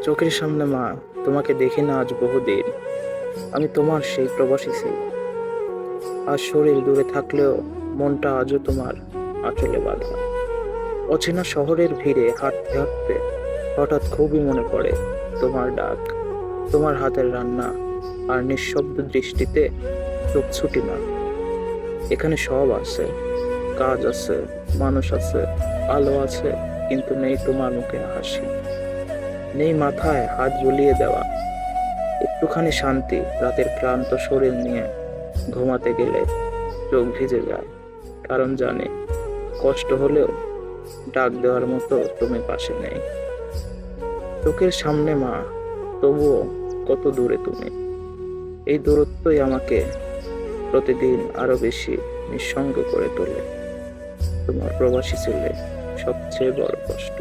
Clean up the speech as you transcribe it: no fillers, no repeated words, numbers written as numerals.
চোখের সামনে মা, তোমাকে দেখি না আজ বহুদিন। আমি তোমার সেই প্রবাসী ছেলে। আজ শরীর দূরে থাকলেও মনটা আজও তোমার আঁচলে বাঁধা। অচেনা শহরের ভিড়ে হাঁটতে হাঁটতে হঠাৎ খুবই মনে পড়ে তোমার ডাক, তোমার হাতের রান্না আর নিঃশব্দ দৃষ্টিতে চোখ ছুটি না। এখানে সব আছে, কাজ আছে, মানুষ আছে, আলো আছে, কিন্তু নেই তোমার মুখে হাসি, নেই মাথায় হাত বুলিয়ে দেওয়া একটুখানি শান্তি। রাতের ক্লান্ত শরীর নিয়ে ঘুমাতে গেলে চোখ ভিজে যায়, কারণ জানে কষ্ট হলেও ডাক দেওয়ার মতো তুমি পাশে নেই। চোখের সামনে মা, তবুও কত দূরে তুমি। এই দূরত্বই আমাকে প্রতিদিন আরো বেশি নিঃসঙ্গ করে তোলে। তোমার প্রবাসী ছেলে সবচেয়ে বড় কষ্ট।